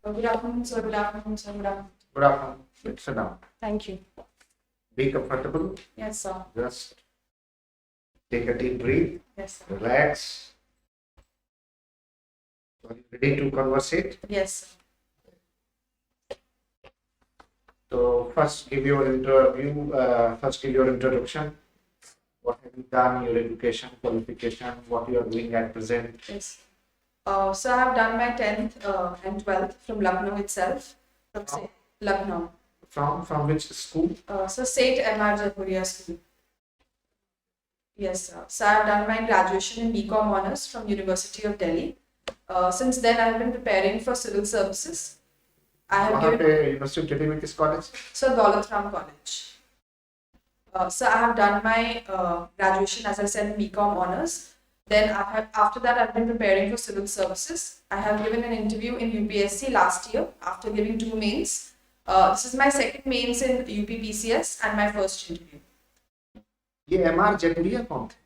Good afternoon, sir. Good afternoon, sir. Good afternoon. Good afternoon. Let's sit down. Thank you. Be comfortable. Yes, sir. Just take a deep breath. Yes, sir. Relax. Are you ready to conversate? Yes, sir. So first, give your interview. First, give your introduction. What have you done? Your education, qualification, what you are doing at present. Yes. So I have done my 10th and 12th from Lucknow itself. From Oh. Lucknow. From which school? So 𝗖𝗃 School. Yes, sir. So I have done my graduation in BCom Honours from University of Delhi. Since then, I have been preparing for civil services. I have वहाँ given पे university of Delhi में किस college? so 𝗏𝗏𝗆 College. So I have done my graduation, as I said, in BCom Honours. Then after that, I've been preparing for civil services. I have given an interview in UPSC last year after giving 2 mains. This is my second mains in UPPCS and my first interview. ये MR Jaipuria कौन थे?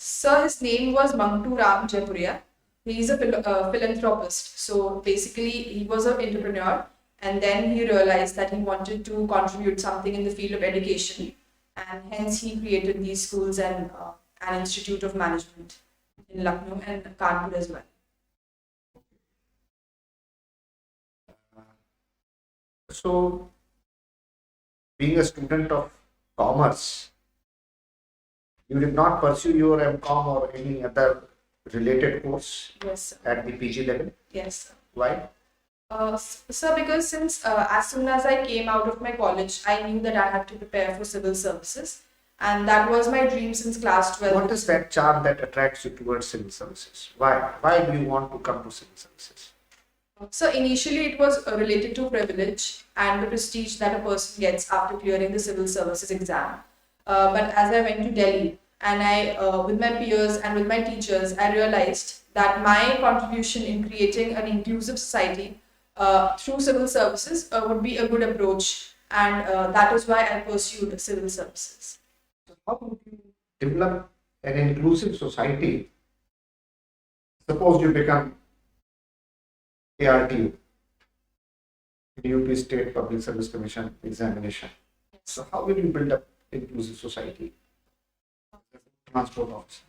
Sir, his name was 𝗏𝗶𝗆 𝗆 He is a philanthropist. So basically, he was an entrepreneur, and then he realized that he wanted to contribute something in the field of education, and hence he created these schools and an institute of management in Lucknow and Kanpur as well. So, being a student of commerce, you did not pursue your MCom or any other related course Yes, sir. at the PG level. Yes, sir. Why? Sir, because since as soon as I came out of my college, I knew that I had to prepare for civil services, and that was my dream since class 12. What is that charm that attracts you towards civil services? Why? Why do you want to come to civil services? So initially it was related to privilege and the prestige that a person gets after clearing the civil services exam. But as I went to Delhi and with my peers and with my teachers, I realized that my contribution in creating an inclusive society through civil services would be a good approach, and that is why I pursued civil services. How would you develop an inclusive society? Suppose you become ARTU, UP State Public Service Commission examination. So how will you build up inclusive society? Transport officer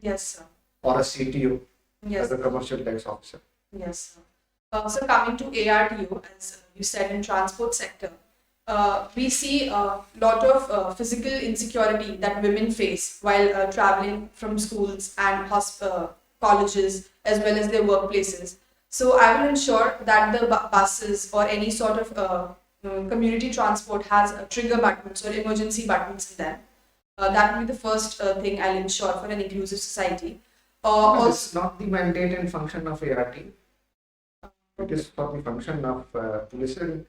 Yes, sir. or a CTO Yes. as a commercial tax officer. Yes, sir. So coming to ARTU, as you said, in transport sector, we see a lot of physical insecurity that women face while traveling from schools and colleges as well as their workplaces. So I will ensure that the buses or any sort of community transport has trigger buttons or emergency buttons in them. That will be the first thing I'll ensure for an inclusive society. It's not the mandate and function of ART. It is for the function of policing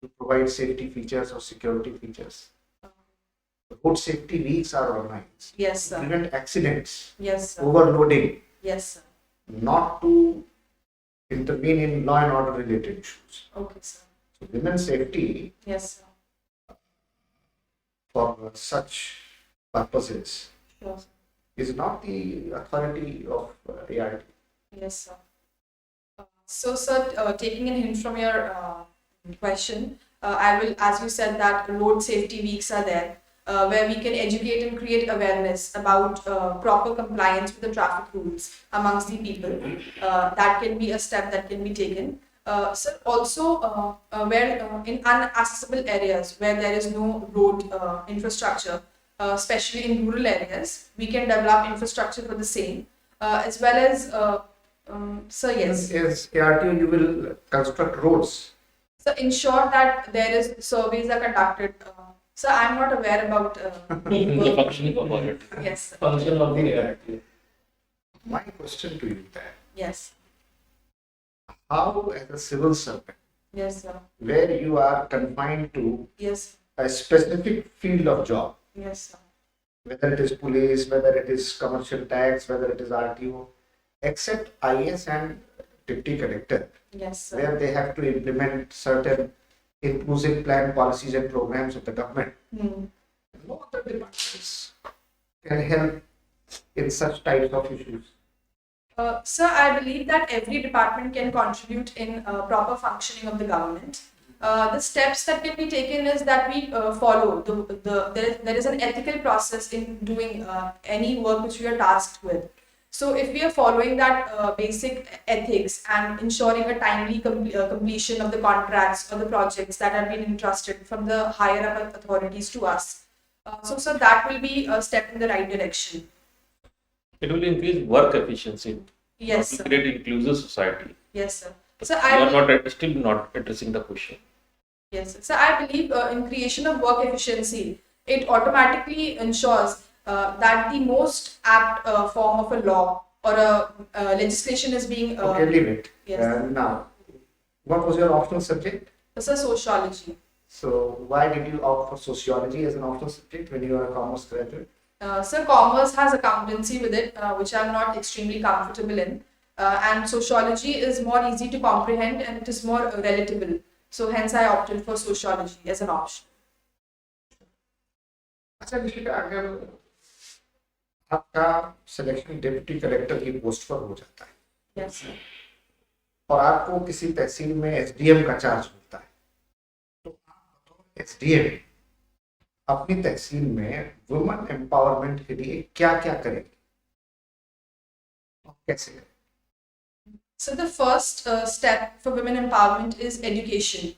to provide safety features or security features. Road safety weeks are organized. Yes, sir. Prevent accidents, Yes, sir. overloading, Yes, sir. not to intervene in law and order related issues. Okay, sir. So women's safety Yes, sir. for such purposes Sure, sir. is not the authority of ART. Yes, sir. So, sir, taking a hint from your question, I will, as you said, that road safety weeks are there, where we can educate and create awareness about proper compliance with the traffic rules amongst the people. That can be a step that can be taken. Sir, also where in inaccessible areas where there is no road infrastructure, especially in rural areas, we can develop infrastructure for the same, as well as so yes. As ARTO, you will construct roads. So ensure that there is surveys are conducted. So I'm not aware about the functioning of it. yes, sir. Function of the ART. My question to you then, Yes, how as a civil servant, yes, sir. where you are confined to Yes, a specific field of job, yes, sir. whether it is police, whether it is commercial tax, whether it is RTO, except IS and deputy collector, Yes, sir. where they have to implement certain inclusive plan policies and programs of the government. No other departments can help in such types of issues. Sir, I believe that every department can contribute in proper functioning of the government. The steps that can be taken is that we follow there is an ethical process in doing any work which we are tasked with. So if we are following that basic ethics and ensuring a timely completion of the contracts or the projects that have been entrusted from the higher up authorities to us, so that will be a step in the right direction. It will increase work efficiency. Yes, To sir. create inclusive society. Yes, sir. So You I are not still not addressing the question. Yes, sir. So I believe in creation of work efficiency, it automatically ensures that the most apt form of a law or a legislation is being. Okay, leave it. Yes. Now, what was your optional subject? This is sociology. So, why did you opt for sociology as an optional subject when you are a commerce graduate? So commerce has accountancy with it, which I'm not extremely comfortable in. And sociology is more easy to comprehend and it is more relatable. So hence I opted for sociology as an option. अच्छा ऋषिका, अगर आपका selection deputy collector की post पर हो जाता है Yes, sir. और आपको किसी तहसील में एसडीएम का चार्ज मिलता है, तो आप एसडीएम अपनी तहसील में वुमेन एम्पावरमेंट के लिए क्या क्या करेंगे और कैसे करेंगे? So the first step for women empowerment is education,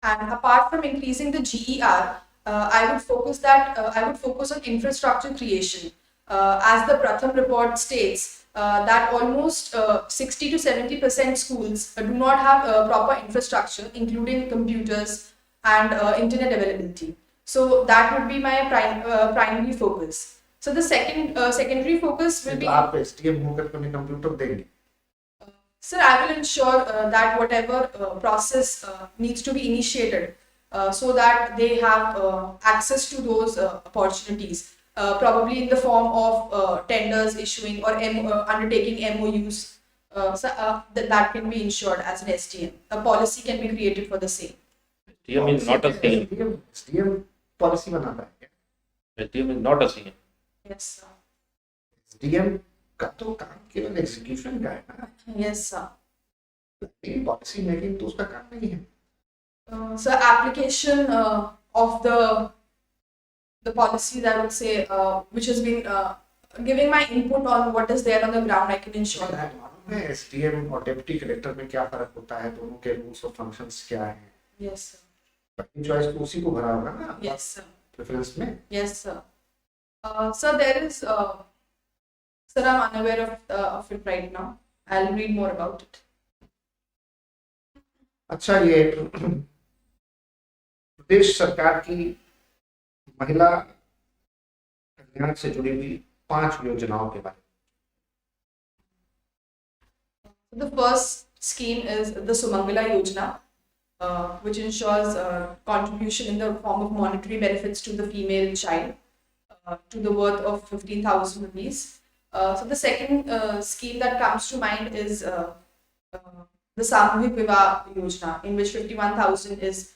and apart from increasing the GER, I would focus on infrastructure creation. As the Pratham report states, that almost 60 to 70% schools do not have proper infrastructure, including computers and internet availability. So that would be my primary focus. So the secondary focus will तो be. आप SDM होकर के उन्हें computer देंगे? Sir, I will ensure that whatever process needs to be initiated so that they have access to those opportunities, probably in the form of tenders issuing or undertaking MOUs. That can be ensured as an STM. A policy can be created for the same. SDM is not a CM. SDM policy बनाता है क्या? SDM is not a CM. Yes, sir. SDM का तो काम केवल execution का है ना, Yes, sir. पॉलिसी मेकिंग तो उसका काम नहीं है। So application of the policies, I would say, which has been giving my input on what is there on the ground, I can ensure that. मालूम है एसडीएम और डिप्टी कलेक्टर में क्या फर्क होता है, दोनों के रूल्स और फंक्शंस क्या हैं? Yes, sir. पहली चॉइस तो उसी को भरा होगा ना Yes, sir. प्रेफरेंस में? Yes, sir. Sir, there is. Sir, I'm unaware of it right now. I'll read more about it. अच्छा, ये प्रदेश सरकार की महिला कल्याण से जुड़ी हुई 5 योजनाओं के बारे में। The first scheme is the Sumangala Yojana, which ensures contribution in the form of monetary benefits to the female child to the worth of 15,000 rupees. So the second scheme that comes to mind is the 𝗖𝗍𝗵𝗵 Yojana, in which 51,000 is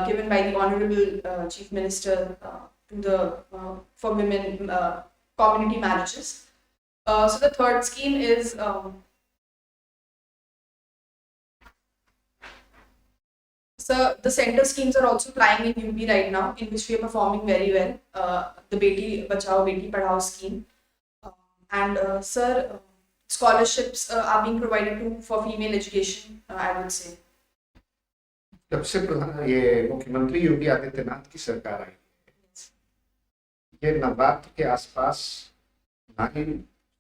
given by the Honorable Chief Minister to the for women community marriages. So the third scheme is so the center schemes are also trying in UP right now, in which we are performing very well. The 𝗤𝗵𝗿𝗺 scheme, and sir, scholarships are being provided for female education, I would say. जब से ये मुख्यमंत्री योगी आदित्यनाथ की सरकार आई, ये नवरात्र के आसपास नारी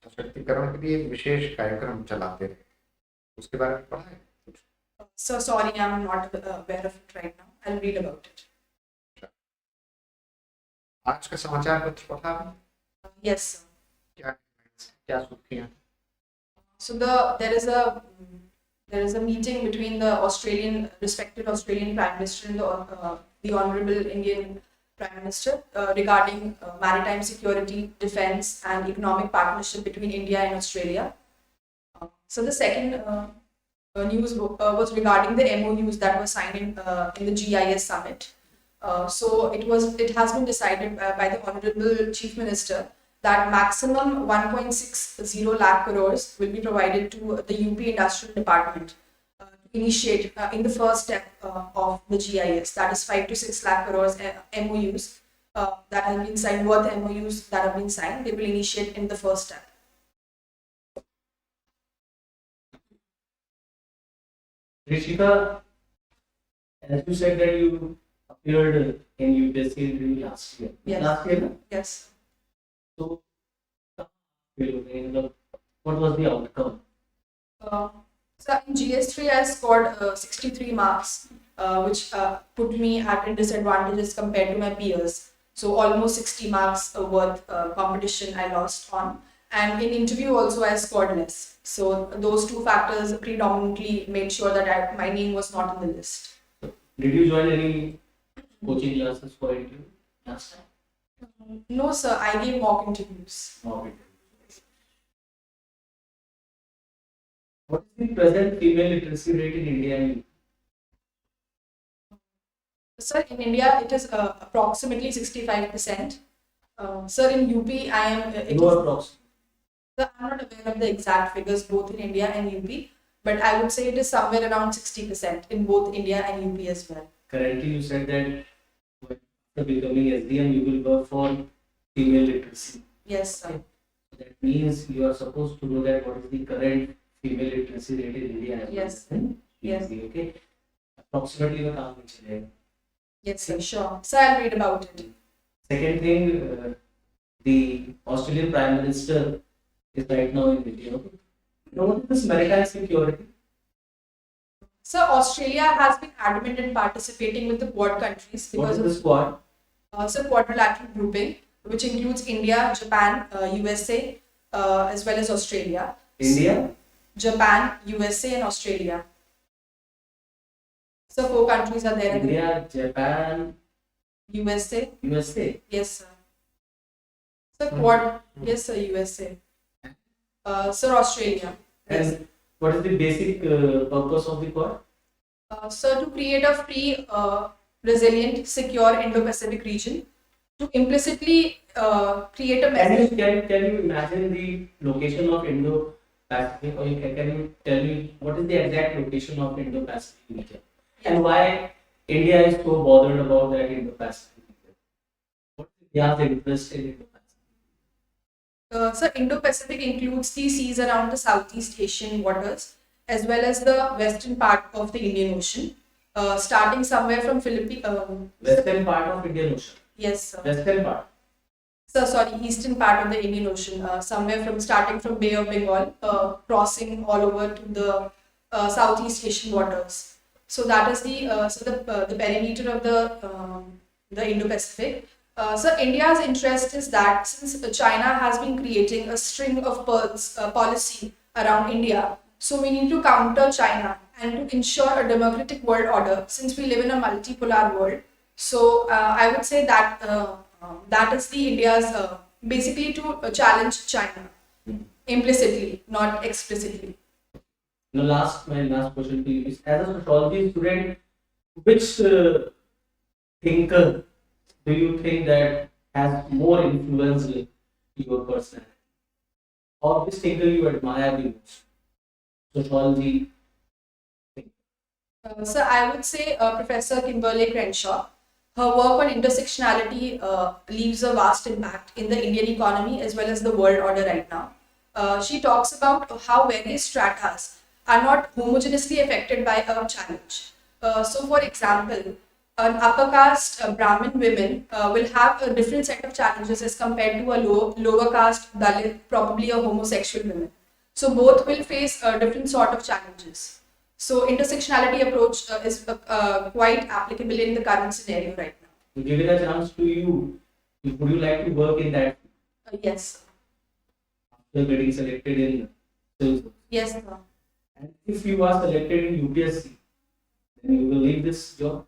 सशक्तिकरण के लिए विशेष कार्यक्रम चलाते रहे, उसके बारे में पढ़ा है? So sorry, I'm not aware of it right now. I'll read about it. आज का समाचार पत्र पढ़ा आपने? Yes, sir. क्या सुर्खियां? So there is a meeting between the respected Australian Prime Minister and the Honorable Indian Prime Minister regarding maritime security, defence and economic partnership between India and Australia. So the second news was regarding the MOUs that were signed in the GIS summit. So it has been decided by the Honorable Chief Minister that maximum 1.60 lakh crores will be provided to the UP Industrial Department to initiate in the first step of the GIS, that is 5 to 6 lakh crores MOUs that have been signed, worth MOUs that have been signed, they will initiate in the first step. Rishika, as you said that you appeared in UPSC last year. Yes. Last year, na? Yes. So, what was the outcome? So in GS3 I scored 63 marks, which put me at a disadvantages compared to my peers. So almost 60 marks worth competition I lost on. And in interview also I scored less. So those two factors predominantly made sure that my name was not on the list. Did you join any coaching classes for interview last time? No sir, I gave mock interviews. Mock interviews. What is the present female literacy rate in India? Sir, in India it is approximately 65%. Sir, in UP I am... Sir, I'm not aware of the exact figures both in India and UP, but I would say it is somewhere around 60% in both India and UP as well. Currently, you said that after becoming SDM, you will work for female literacy. Yes, sir. That means you are supposed to know that what is the current female literacy rate in India as Yes. well. Yes. Okay. Approximately your काम में चलेगा. Yes, sir. Sure. Sir, I'll read about it. Second thing, the Australian Prime Minister is right now in India. Okay. Now, what is this maritime security? So Australia has been adamant in participating with the Quad countries What because is this Quad? so quadrilateral grouping, which includes India, Japan, USA, as well as Australia. India, Japan, USA, and Australia. So 4 countries are there. India, Japan, USA. USA. Yes, sir. So Quad. Yes, sir. USA. Sir, Australia. Yes. And what is the basic purpose of the Quad? So to create a free, resilient, secure Indo-Pacific region, to implicitly create a message. Can you imagine the location of Indo-Pacific, or can you tell me what is the exact location of Indo-Pacific region and why India is so bothered about that Indo-Pacific region? What is India's interest in Indo-Pacific? So Indo-Pacific includes the seas around the Southeast Asian waters, as well as the western part of the Indian Ocean, starting somewhere from Philippines. Western part of Indian Ocean. Yes, sir. Western part. So sorry, eastern part of the Indian Ocean, somewhere from starting from Bay of Bengal, crossing all over to the Southeast Asian waters. So that is the perimeter of the Indo-Pacific. So India's interest is that since China has been creating a string of pearls policy around India, so we need to counter China and to ensure a democratic world order since we live in a multipolar world. So I would say that that is the India's basically to challenge China implicitly, not explicitly. My last question to you is: as a sociology student, which thinker do you think that has more influenced your personality, or which thinker you admire the most? Sociology. So I would say Professor 𝗔𝗵𝗿 Her work on intersectionality leaves a vast impact in the Indian economy as well as the world order right now. She talks about how various stratas are not homogeneously affected by a challenge. So for example, an upper caste Brahmin women will have a different set of challenges as compared to a lower caste Dalit, probably a homosexual woman. So both will face different sort of challenges. So intersectionality approach is quite applicable in the current scenario right now. Given a chance to you, would you like to work in that? Yes. After getting selected in civil. Yes, sir. And if you are selected in UPSC, then you will leave this job?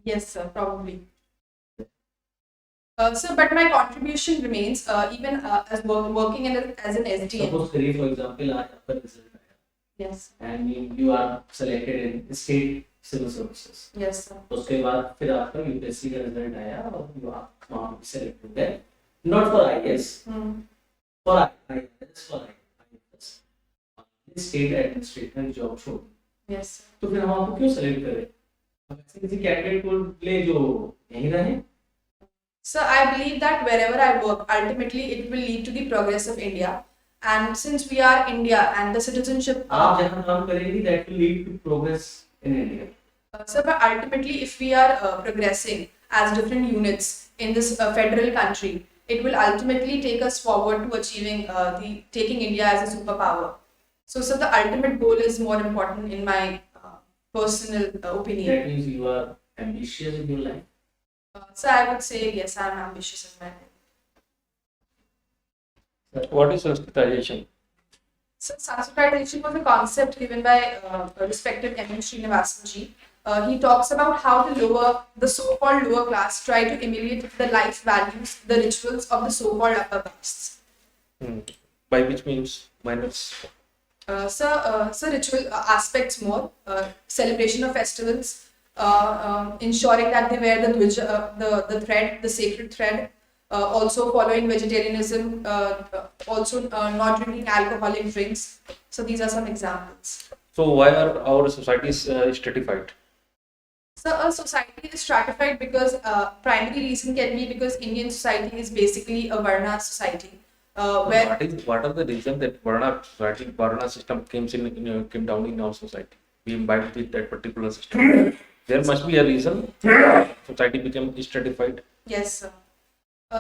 Yes, sir, probably. So, but my contribution remains even as working as an SDM. Suppose, for example, I have a result. Yes. And you are selected in state civil services. Yes, sir. उसके बाद फिर आपका UPSC का result आया और you are not selected there. not for IS, Hmm. for IS, for IS, state administrator job छोड़, Yes. तो फिर हम आपको क्यों सेलेक्ट करें? हम ऐसे किसी कैंडिडेट को ले जो यहीं रहे. So I believe that wherever I work, ultimately it will lead to the progress of India. And since we are India and the citizenship, आप जहाँ काम करेंगी that will lead to progress in India. so but ultimately if we are progressing as different units in this federal country, it will ultimately take us forward to achieving taking India as a superpower. So the ultimate goal is more important in my personal opinion. That means you are ambitious in your life. So I would say yes, I am ambitious in my life. What is sensitization? So sensitization was a concept given by respected 𝗏𝗏𝗏𝗏𝗏. He talks about how the so-called lower class try to emulate the life values, the rituals of the so-called upper castes. By which means minus. So ritual aspects more, celebration of festivals, ensuring that they wear the 𝗤𝗺, the thread, the sacred thread, also following vegetarianism, also not drinking alcoholic drinks. So these are some examples. So why are our societies stratified? So a society is stratified because primary reason can be because Indian society is basically a Varna society. Where What are the reasons that Varna system came down in our society? We imbibed with that particular system. There must be a reason society became stratified. yes, sir.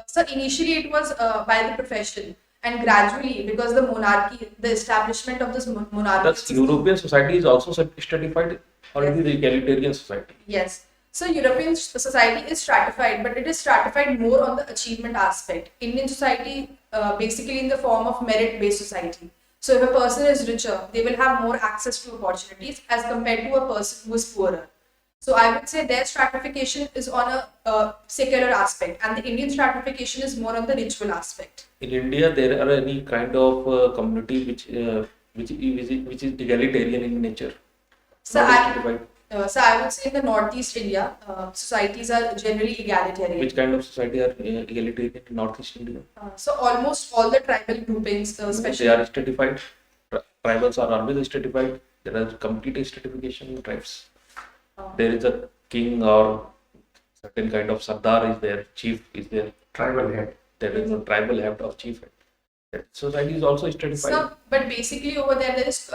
So initially it was by the profession, and gradually because the monarchy, the establishment of this monarchy. Thus, European society is also stratified, or it is egalitarian society? Yes. So European society is stratified, but it is stratified more on the achievement aspect. Indian society basically in the form of merit-based society. So if a person is richer, they will have more access to opportunities as compared to a person who is poorer. So I would say their stratification is on a secular aspect, and the Indian stratification is more on the ritual aspect. In India, there are any kind of community which is egalitarian in nature. So Not I stratified. So I would say in the Northeast India, societies are generally egalitarian. Which kind of society are egalitarian in Northeast India? So almost all the tribal groupings, especially. They are stratified. Tribals are always stratified. There is complete stratification in tribes. There is a king or certain kind of Sardar is there, chief is there. Tribal head. There is a tribal head of chief head. That society is also stratified. So, but basically over there is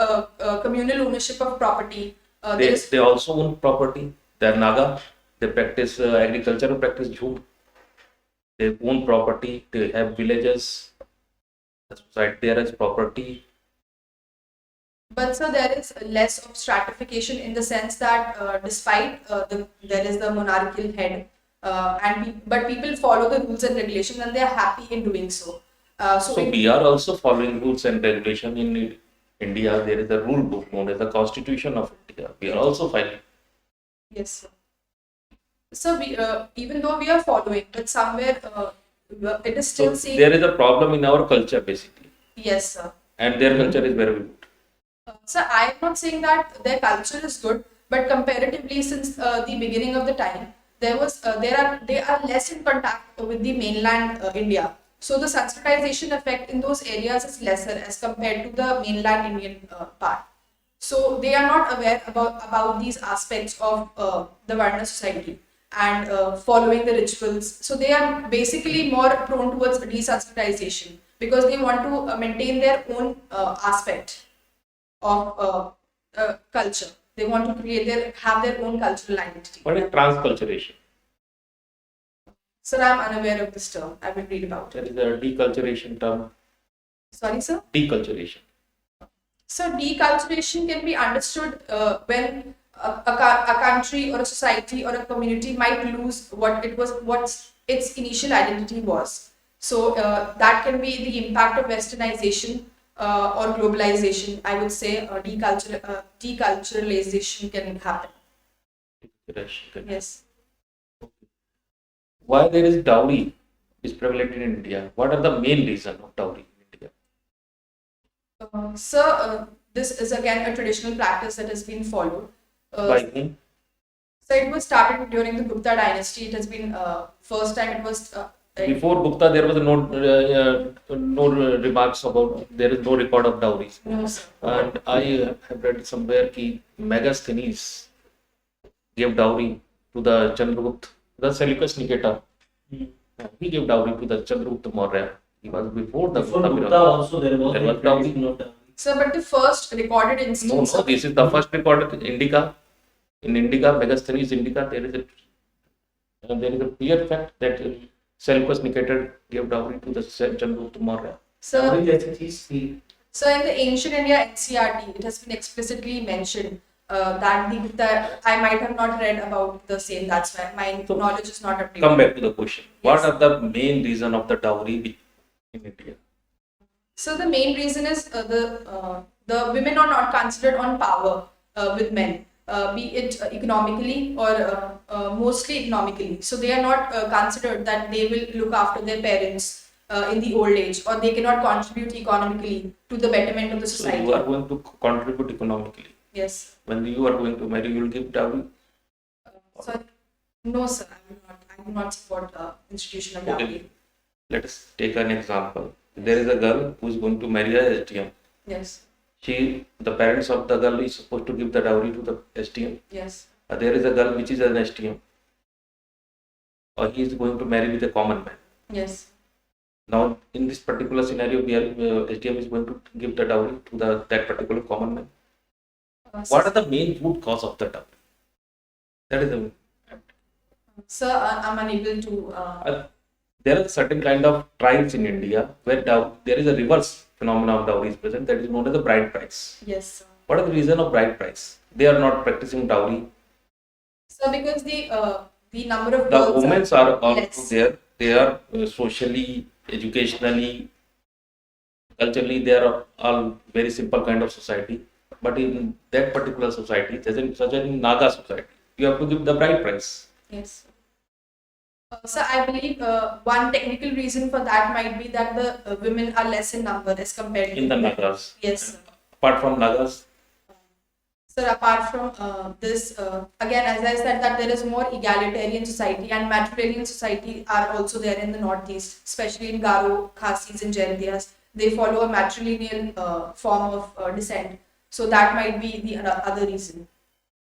communal ownership of property. They also own property. They are Naga. They practice agriculture, practice 𝗔𝗺𝗶. They own property. They have villages. The society there has property. But so there is less of stratification in the sense that despite there is the monarchical head, but people follow the rules and regulations and they are happy in doing so. So we are also following rules and regulation in India. There is a rule book known as the Constitution of India. We are also following. Yes, sir. So we even though we are following, but somewhere it is still So seen. there is a problem in our culture basically. Yes, sir. And their culture is very good. So I am not saying that their culture is good, but comparatively since the beginning of the time, they are less in contact with the mainland India. So the sensitization effect in those areas is lesser as compared to the mainland Indian part. So they are not aware about these aspects of the Varna society and following the rituals. So they are basically more prone towards desensitization because they want to maintain their own aspect of culture. They want to have their own cultural identity. What is transculturation? Sir, I am unaware of this term. I will read about There it. is a deculturation term. Sorry, sir? Deculturation. So deculturation can be understood when a country or a society or a community might lose what its initial identity was. So that can be the impact of westernization or globalization. I would say deculturalization can happen. Deculturation. Yes. Why there is dowry is prevalent in India? What are the main reasons of dowry in India? This is again a traditional practice that has been followed. By whom? So it was started during the Gupta dynasty. It has been first time it was Before Gupta, there was no remarks about, there is no record of dowries. No, sir. And I have read somewhere that 𝗏 gave dowry to the 𝗔𝗺𝗏, the 𝗖𝗂𝗂𝗍. He gave dowry to the 𝗔𝗺𝗏 Maurya. He was before the Before Gupta Gupta period. also there was There was tradition of dowry. Sir, but the first recorded instance. No, this is the first recorded Indica. In Indica, 𝗏 Indica, there is a clear fact that 𝗖𝗂𝗂𝗍 gave dowry to the 𝗔𝗺𝗏 Maurya. Sir, Dowry जैसी चीज थी. so in the ancient India NCRT, it has been explicitly mentioned that the Gupta, I might have not read about the same. That's why my knowledge is not updated. Come back to the question. What Yes. are the main reason of the dowry in India? So the main reason is the women are not considered on power with men, be it economically or mostly economically. So they are not considered that they will look after their parents in the old age, or they cannot contribute economically to the betterment of the So society. you are going to contribute economically. Yes. When you are going to marry, you will give dowry. So no, sir, I do not support institution of dowry. Okay. Let us take an example. There is a girl who is going to marry a SDM. Yes. The parents of the girl is supposed to give the dowry to the SDM. Yes. There is a girl which is an SDM, or he is going to marry with a common man. Yes. Now, in this particular scenario, SDM is going to give the dowry to that particular common man. What are the main root cause of the dowry? That is the. Sir, I'm unable to. There are certain kind of tribes in India where there is a reverse phenomenon of dowry is present, that is known as the bride price. Yes, sir. What is the reason of bride price? They are not practicing dowry. So because the number of The girls women are also less. there. They are socially, educationally, culturally, they are all very simple kind of society. But in that particular society, such as in Naga society, you have to give the bride price. Yes. So I believe one technical reason for that might be that the women are less in number as compared to In the men. Nagas. Yes, sir. Apart from Nagas, Sir, apart from this, again, as I said, that there is more egalitarian society, and matrilineal society are also there in the northeast, especially in Garo, Khasis and 𝗏𝗃𝗓s. They follow a matrilineal form of descent. So that might be the other reason.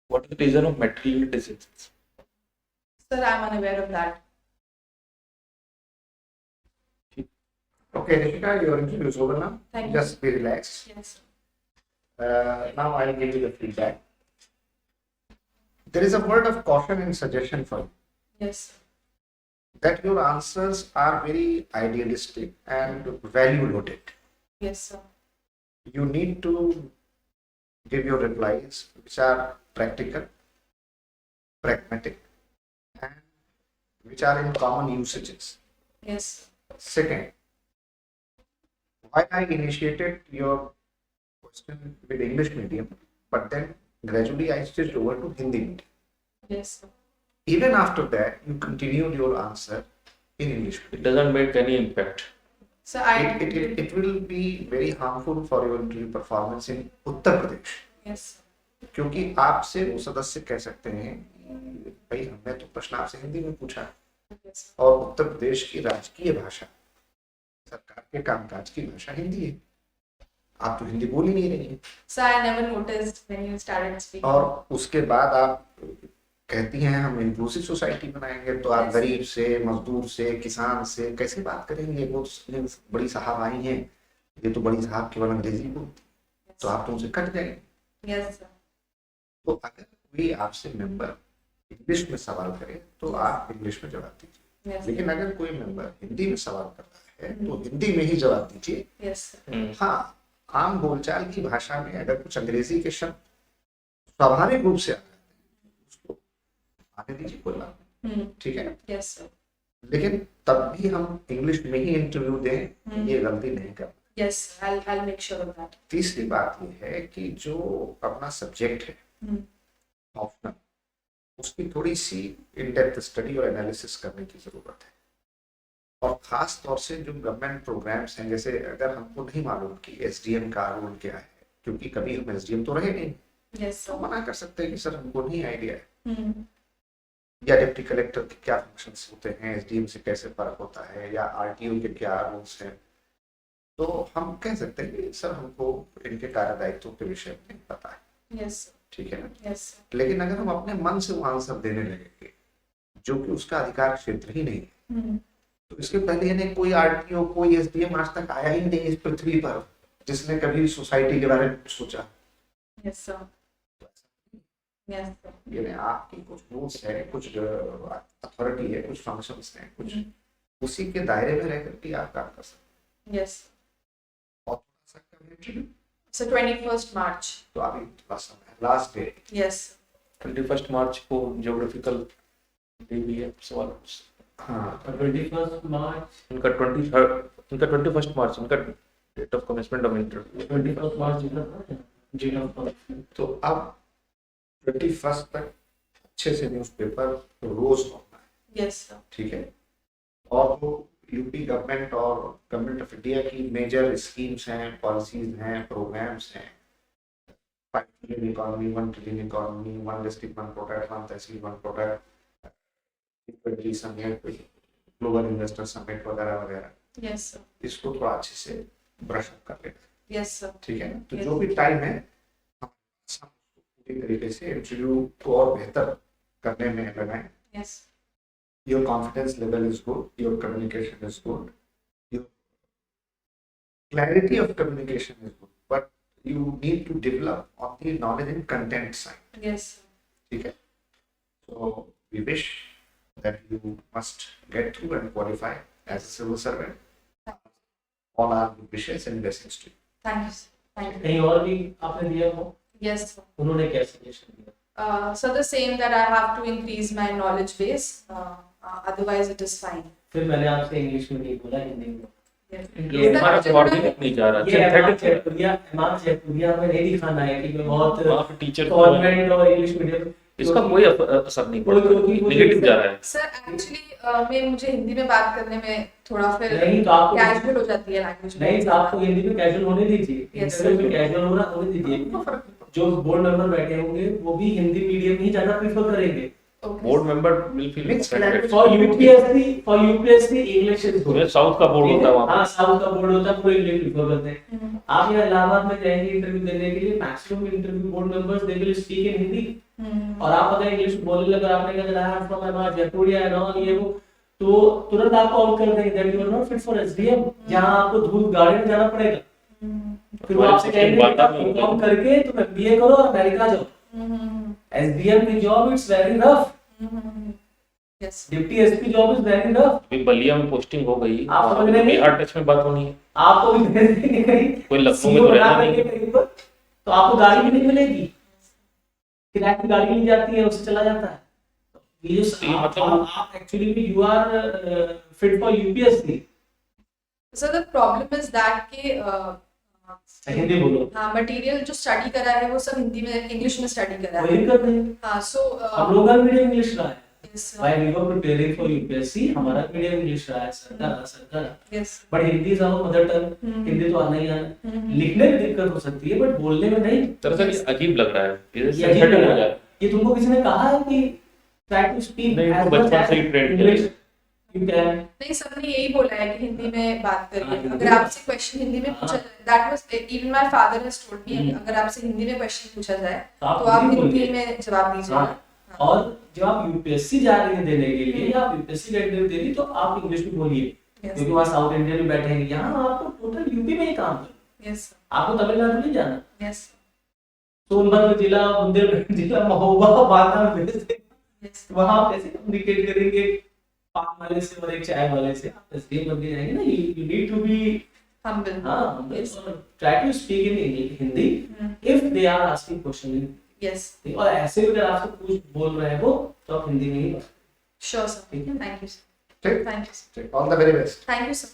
what is the reason of matrilineal descent? Sir, I'm unaware of that. Okay, Rishika, your interview is over now. Thank you. Just be relaxed. Yes. Now I'll give you the feedback. There is a word of caution and suggestion for you, Yes. that your answers are very idealistic and value loaded. Yes, sir. You need to give your replies which are practical, pragmatic, and which are in common usages. Yes. Second, why I initiated your question with English medium, but then gradually I switched over to Hindi medium. Yes, sir. Even after that, you continued your answer in English It medium. doesn't make any impact. So It will be very harmful for your interview performance in Uttar Pradesh, yes. क्योंकि आपसे वो सदस्य कह सकते हैं कि भाई हमने तो प्रश्न आपसे हिंदी में पूछा, Yes. और उत्तर प्रदेश की राजकीय भाषा, सरकार के कामकाज की भाषा हिंदी है, आप तो हिंदी बोल ही नहीं रही हैं, So I never noticed when you started speaking. और उसके बाद आप कहती हैं हम इंक्लूसिव सोसाइटी बनाएंगे, तो आप Yes. गरीब से, मजदूर से, किसान से कैसे बात करेंगे? वो तो बड़ी साहब आई हैं, ये तो बड़ी साहब केवल अंग्रेजी बोलती, तो आप तो उनसे कट जाएंगे। Yes, sir. तो अगर कोई आपसे मेंबर इंग्लिश में सवाल करे तो आप इंग्लिश में जवाब दीजिए, Yes. लेकिन अगर कोई मेंबर हिंदी में सवाल कर रहा है तो हिंदी में ही जवाब दीजिए। Yes, sir. हाँ, आम बोलचाल की भाषा में अगर कुछ अंग्रेजी के शब्द स्वाभाविक रूप से आ जाते हैं उसको आने दीजिए, कोई बात नहीं, ठीक है ना? Yes, sir. लेकिन तब भी हम इंग्लिश में ही इंटरव्यू दें, ये गलती नहीं करना। Yes, I'll make sure of that. तीसरी बात ये है कि जो अपना सब्जेक्ट है ऑप्शनल, उसकी थोड़ी सी इन डेप्थ स्टडी और एनालिसिस करने की जरूरत है, और खास तौर से जो गवर्नमेंट प्रोग्राम्स हैं, जैसे अगर हमको नहीं मालूम कि एसडीएम का रोल क्या है, क्योंकि कभी हम एसडीएम तो रहे नहीं, Yes, तो sir. मना कर सकते हैं कि सर हमको नहीं आइडिया है, या डिप्टी कलेक्टर के क्या फंक्शंस होते हैं, एसडीएम से कैसे फर्क होता है, या आरटीओ के क्या रूल्स हैं, तो हम कह सकते हैं कि सर हमको इनके कार्यदायित्व के विषय में पता है। यस ठीक है ना। यस लेकिन अगर हम अपने मन से वो आंसर देने लगेंगे जो कि उसका अधिकार क्षेत्र ही नहीं है, तो इसके पहले यानी कोई आरटीओ कोई एसडीएम आज तक आया ही नहीं इस पृथ्वी पर जिसने कभी सोसाइटी के बारे में सोचा। यस सर यस सर यानी आपकी कुछ रूल्स है, कुछ अथॉरिटी है, कुछ फंक्शंस हैं, कुछ उसी के दायरे में रह करके आप काम कर सकते यस हैं। और इंटरव्यू सर 21st मार्च। तो अभी थोड़ा समय है, लास्ट डे। यस 21 मार्च को ज्योग्राफिकल डे भी है सवाल। हाँ 21 मार्च इनका 21 मार्च इनका date of commencement of interview. 21 March date of commencement. तो अब 21 तक अच्छे से न्यूज़पेपर रोज पढ़ना है। यस सर ठीक है। और वो यूपी गवर्नमेंट और गवर्नमेंट ऑफ इंडिया की मेजर स्कीम्स हैं, पॉलिसीज हैं, प्रोग्राम्स हैं, 5 trillion economy, 1 trillion economy, 1 district 1 product, 1 तहसील 1 product, summit, global investor summit वगैरह वगैरह, यस सर इसको थोड़ा अच्छे से ब्रश अप कर लेना। यस सर ठीक है ना। तो Yes. जो भी टाइम है हम पूरी तरीके से इंटरव्यू को और बेहतर करने में लगाएं। Yes Your confidence level is good, your communication is good, your clarity of communication is good, but you need to develop on the knowledge and content side. Yes ठीक है। So we wish that you must get through and qualify as a civil servant. All our good wishes and blessings to you. Thank you sir thank you. कहीं और भी आपने दिया हो? Yes sir उन्होंने क्या सजेशन दिया? So the same that I have to increase my knowledge base. Otherwise, it is fine. फिर मैंने आपसे इंग्लिश में नहीं बोला, हिंदी में। ये हमारा कोऑर्डिनेट नहीं जा रहा। ये एमआर सिंथेटिक जयपुरिया में नहीं दिखाना है कि मैं बहुत वहाँ पे टीचर कॉन्वेंट और इंग्लिश मीडियम, इसका कोई असर नहीं पड़ता, नेगेटिव जा रहा है। सर एक्चुअली मुझे हिंदी में बात करने में थोड़ा फिर नहीं तो आपको कैजुअल हो जाती है लैंग्वेज। नहीं तो आपको हिंदी में कैजुअल होने दीजिए, Yes, इंटरव्यू में कैजुअल होने दीजिए। जो बोर्ड मेंबर बैठे होंगे वो भी हिंदी मीडियम ही ज्यादा प्रेफर करेंगे। Board member will feel expected. For UPSC English is good. South का बोर्ड होता है वहाँ। हाँ साउथ का बोर्ड होता है, पूरे इंग्लिश प्रेफर करते हैं। आप यहाँ इलाहाबाद में जाएंगे इंटरव्यू देने के लिए, maximum interview board members they will speak in Hindi. और आप अगर इंग्लिश बोलने लगे, आपने कहा I am from MR Jaipuria and all ये वो, तो तुरंत आपको आउट कर देंगे that you are not fit for SDM, जहां आपको 𝗔𝗺 में जाना पड़ेगा। फिर वो आपसे कहेंगे कॉम करके तुम एमबीए करो और अमेरिका जाओ। एसडीएम की job it's very rough. Yes deputy SP job is very rough. अभी बलिया में पोस्टिंग हो गई, आप समझ रहे हैं? बिहार टच में बात होनी है, आपको भी भेज देंगे कहीं, कोई लखनऊ में तो रहना नहीं है। कहीं पर, तो आपको गाड़ी भी नहीं मिलेगी, किराए की गाड़ी मिल जाती है, उससे चला जाता है। ये जो मतलब आप एक्चुअली भी you are fit for UPSC. Sir the problem is that के हिंदी बोलो। हाँ मटेरियल जो स्टडी करा है वो सब हिंदी में इंग्लिश में स्टडी करा है। वही कर रहे हैं हाँ सो हम लोग का मीडियम इंग्लिश रहा है। Yes while we were preparing for UPSC हमारा मीडियम इंग्लिश रहा है, सरकार। Yes but Hindi is our mother tongue, Hindi तो आना ही आना। लिखने में दिक्कत हो सकती है बट बोलने में नहीं। दरअसल ये अजीब लग रहा है, ये अजीब लग रहा है। ये तुमको किसी ने कहा है कि ट्राई टू स्पीक नहीं, एज तो बचपन से ही ट्रेंड किया है। You can. नहीं सबने यही बोला है कि हिंदी में बात हाँ, करिए। हिंदी अगर में। आपसे क्वेश्चन हिंदी में पूछा जाए, that was even my father has told me, अगर आपसे हिंदी में क्वेश्चन पूछा जाए तो आप हिंदी में जवाब दीजिए। हाँ। और जब आप यूपीएससी जा रहे हैं देने के लिए या आप यूपीएससी का इंटरव्यू दे रही तो आप इंग्लिश में बोलिए, क्योंकि वहाँ साउथ इंडियन में बैठे हैं। यहाँ आपको टोटल यूपी में ही काम करना, यस आपको तमिलनाडु नहीं जाना। यस सोनभद्र जिला, बुंदेलखंड जिला, महोबा, बांदा में भेज दें। यस वहाँ आप कैसे कम्युनिकेट करेंगे पान वाले से और एक चाय वाले से? आप एसडीएम बन के जाएंगे ना। You need to be humble. हाँ, try to speak in Hindi if they are asking question. Yes और ऐसे भी अगर आपसे कुछ बोल रहे हैं वो, तो आप हिंदी में ही बात। Sure sir. ठीक है। Thank you sir. ठीक, thank you sir. All the very best. Thank you sir.